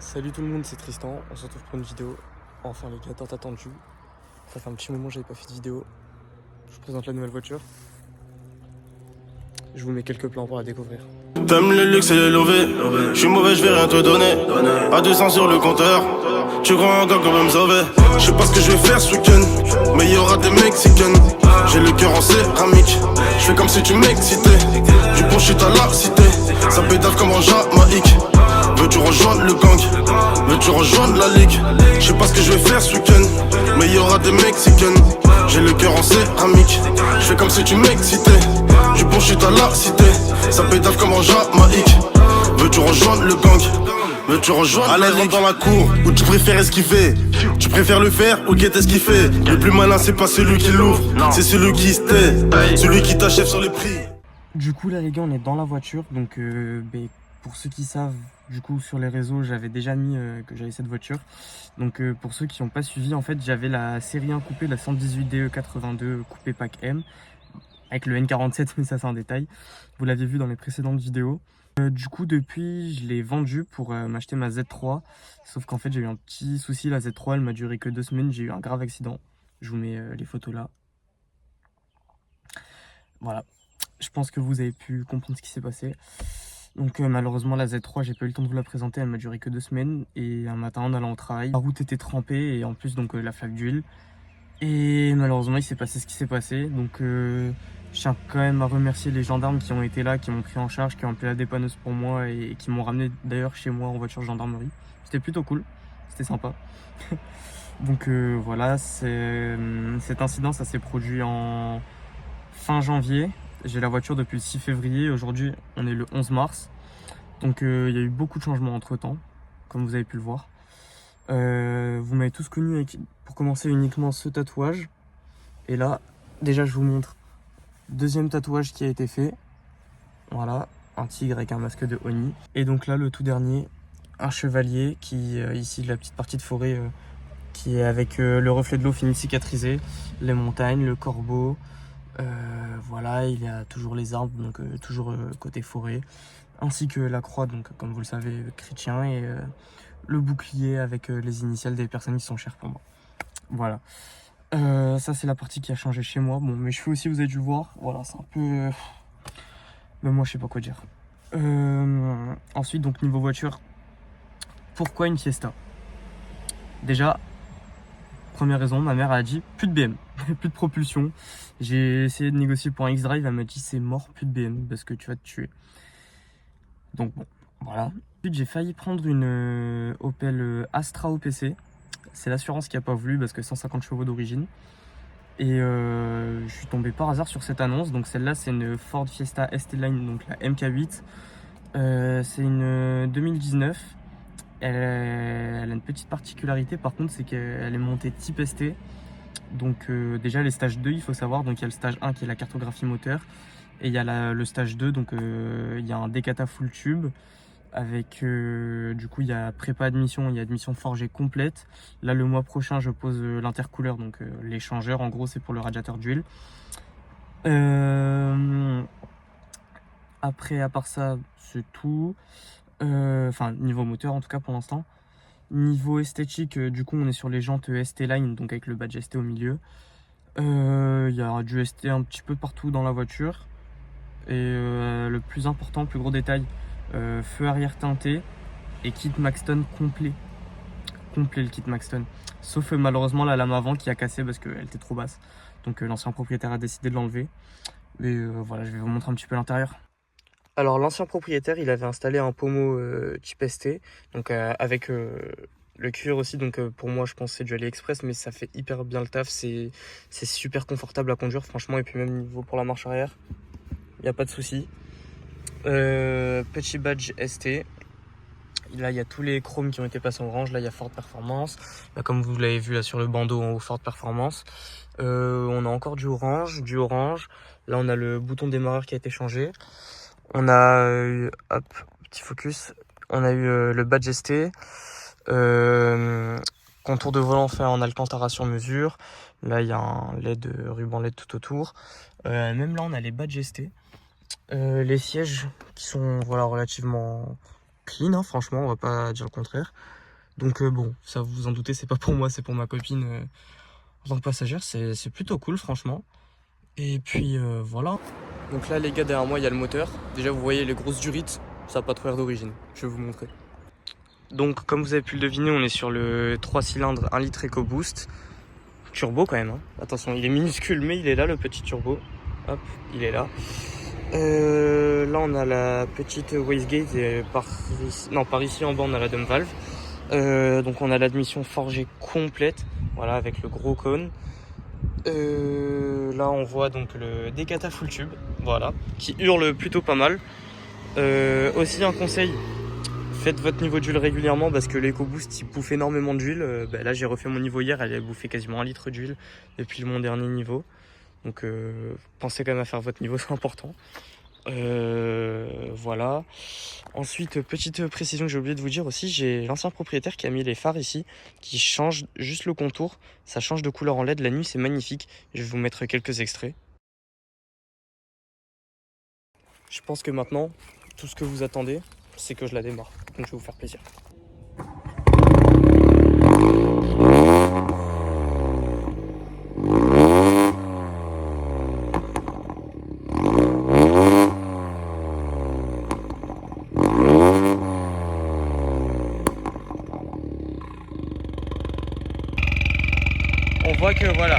Salut tout le monde, c'est Tristan, on se retrouve pour une vidéo. Enfin les gars, tant attendu. Ça fait un petit moment que j'avais pas fait de vidéo. Je vous présente la nouvelle voiture. Je vous mets quelques plans pour la découvrir. T'aimes le luxe et les lovés. Je suis mauvais, je vais rien te donner. À 200 sur le compteur. Tu crois encore qu'on va me sauver? Je sais pas ce que je vais faire ce week-end, mais il y aura des Mexicaines. J'ai le cœur en céramique. Je fais comme si tu m'excitais. Du bon shit à la cité. Ça pédale comme en Jamaïque. Veux-tu rejoindre le gang? Veux-tu rejoindre la ligue? Je sais pas ce que je vais faire ce week-end, mais il y aura des Mexicaines. J'ai le cœur en céramique. Je fais comme si tu m'excitais. Du bon shit à la cité. Ça pédale comme en Jamaïque. Veux-tu rejoindre le gang? Veux-tu rejoindre la ligue? Dans la cour, ou tu préfères esquiver? Tu préfères le faire ou guetter ce qu'il fait? Le plus malin c'est pas celui qui l'ouvre, c'est celui qui se tait. Celui qui t'achève sur les prix. Du coup là les gars, on est dans la voiture. Donc pour ceux qui savent, du coup sur les réseaux j'avais déjà mis que j'avais cette voiture. Donc pour ceux qui n'ont pas suivi, en fait j'avais la série 1 coupée, la 118 DE82 coupée pack M avec le N47, mais ça c'est un détail. Vous l'aviez vu dans les précédentes vidéos. Du coup depuis je l'ai vendue pour m'acheter ma Z3. Sauf qu'en fait j'ai eu un petit souci, la Z3 elle m'a duré que 2 semaines, j'ai eu un grave accident. Je vous mets les photos là. Voilà, je pense que vous avez pu comprendre ce qui s'est passé. Donc malheureusement la Z3 j'ai pas eu le temps de vous la présenter, elle m'a duré que 2 semaines. Et un matin en allant au travail, la route était trempée et en plus donc la flaque d'huile. Et malheureusement il s'est passé ce qui s'est passé. Donc je tiens quand même à remercier les gendarmes qui ont été là, qui m'ont pris en charge, qui ont appelé la dépanneuse pour moi et qui m'ont ramené d'ailleurs chez moi en voiture gendarmerie. C'était plutôt cool, c'était sympa. Donc voilà, cet incident ça s'est produit en fin janvier. J'ai la voiture depuis le 6 février, aujourd'hui on est le 11 mars. Donc il y a eu beaucoup de changements entre temps, comme vous avez pu le voir. Vous m'avez tous connu avec, pour commencer, uniquement ce tatouage. Et là, déjà je vous montre deuxième tatouage qui a été fait. Voilà, un tigre avec un masque de Oni. Et donc là le tout dernier, un chevalier qui, ici la petite partie de forêt qui est avec le reflet de l'eau fini cicatrisé, les montagnes, le corbeau. Voilà, il y a toujours les arbres, donc toujours côté forêt, ainsi que la croix, donc comme vous le savez, chrétien, et le bouclier avec les initiales des personnes qui sont chères pour moi. Voilà, ça c'est la partie qui a changé chez moi. Bon, mes cheveux aussi, vous avez dû le voir. Voilà, c'est un peu... Mais moi, je sais pas quoi dire. Ensuite, donc niveau voiture, pourquoi une Fiesta? Déjà, première raison, ma mère a dit plus de BM, plus de propulsion. J'ai essayé de négocier pour un X-Drive, elle m'a dit c'est mort, plus de BM parce que tu vas te tuer. Donc bon, voilà. Ensuite j'ai failli prendre une Opel Astra OPC. C'est l'assurance qui a pas voulu parce que 150 chevaux d'origine. Et je suis tombé par hasard sur cette annonce. Donc celle-là c'est une Ford Fiesta ST-Line, donc la MK8. C'est une 2019. Elle a une petite particularité par contre, c'est qu'elle est montée type ST. Donc déjà les stages 2 il faut savoir, donc il y a le stage 1 qui est la cartographie moteur. Et il y a le stage 2, donc il y a un décata full tube. Avec du coup il y a prépa admission, il y a admission forgée complète. Là le mois prochain je pose l'intercouleur, donc l'échangeur en gros c'est pour le radiateur d'huile. Après à part ça c'est tout. Enfin niveau moteur en tout cas pour l'instant. Niveau esthétique, du coup on est sur les jantes ST-Line, donc avec le badge ST au milieu. Il y a du ST un petit peu partout dans la voiture. Et le plus important, le plus gros détail, feu arrière teinté et kit Maxton complet. Complet le kit Maxton. Sauf malheureusement la lame avant qui a cassé parce qu'elle était trop basse. Donc l'ancien propriétaire a décidé de l'enlever. Et voilà, je vais vous montrer un petit peu l'intérieur. Alors l'ancien propriétaire il avait installé un pommeau type ST, donc avec le cuir aussi, donc pour moi je pense que c'est du AliExpress, mais ça fait hyper bien le taf, c'est super confortable à conduire franchement, et puis même niveau pour la marche arrière, il n'y a pas de souci. Petit badge ST, là il y a tous les chromes qui ont été passés en orange, là il y a Ford Performance, là, comme vous l'avez vu là sur le bandeau en haut Ford Performance. On a encore du orange, là on a le bouton démarreur qui a été changé. On a hop, petit focus. On a eu le badge ST, contour de volant fait en Alcantara sur mesure. Là, il y a un LED, ruban LED tout autour. Même là, on a les badges ST. Les sièges qui sont voilà, relativement clean, hein, franchement, on va pas dire le contraire. Donc bon, ça vous en doutez, c'est pas pour moi, c'est pour ma copine en tant que passagère. C'est plutôt cool, franchement. Et puis voilà. Donc là, les gars, derrière moi, il y a le moteur. Déjà, vous voyez les grosses durites, ça n'a pas trop l'air d'origine. Je vais vous montrer. Donc, comme vous avez pu le deviner, on est sur le 3 cylindres 1 litre EcoBoost. Turbo quand même, hein. Attention, il est minuscule, mais il est là, le petit turbo. Hop, il est là. Là, on a la petite wastegate et par ici en bas, on a la dump valve. Donc, on a l'admission forgée complète, voilà, avec le gros cône. Là, on voit donc le Decata full tube, voilà, qui hurle plutôt pas mal. Aussi, un conseil. Faites votre niveau d'huile régulièrement parce que l'EcoBoost il bouffe énormément d'huile. Là j'ai refait mon niveau hier, elle a bouffé quasiment 1 litre d'huile depuis mon dernier niveau. Donc pensez quand même à faire votre niveau, c'est important. Voilà. Ensuite, petite précision que j'ai oublié de vous dire aussi, j'ai l'ancien propriétaire qui a mis les phares ici, qui change juste le contour. Ça change de couleur en LED, la nuit c'est magnifique. Je vais vous mettre quelques extraits. Je pense que maintenant, tout ce que vous attendez, c'est que je la démarre. Donc je vais vous faire plaisir. On voit que voilà,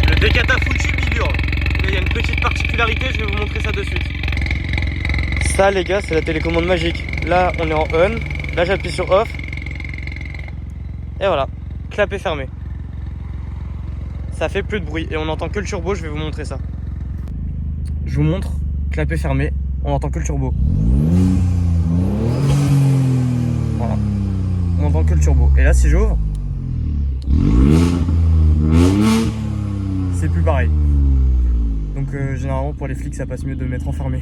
le Decata full tube il hurle. Mais il y a une petite particularité, je vais vous montrer ça de suite. Ça les gars, c'est la télécommande magique. Là on est en on, là j'appuie sur off. Et voilà, clap est fermé. Ça fait plus de bruit et on n'entend que le turbo, je vais vous montrer ça. Je vous montre, clap est fermé, on n'entend que le turbo. Voilà, on n'entend que le turbo. Et là si j'ouvre, c'est plus pareil. Donc généralement pour les flics ça passe mieux de mettre enfermé.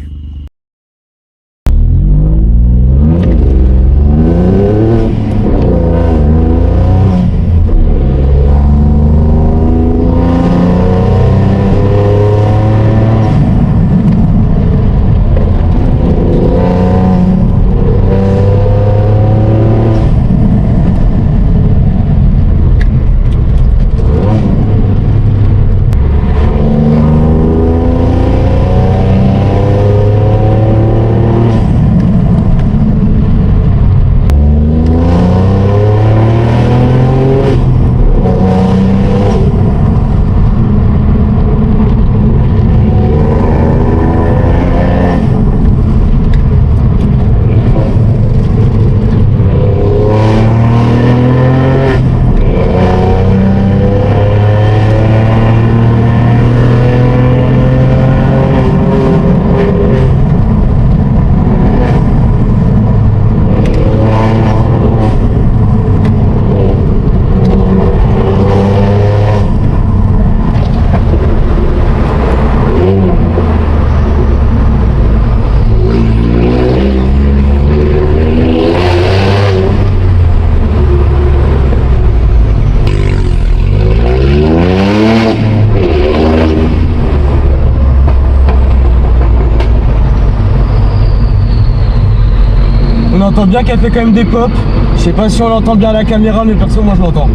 On entend bien qu'elle fait quand même des pops. Je sais pas si on l'entend bien à la caméra, mais perso moi je l'entends.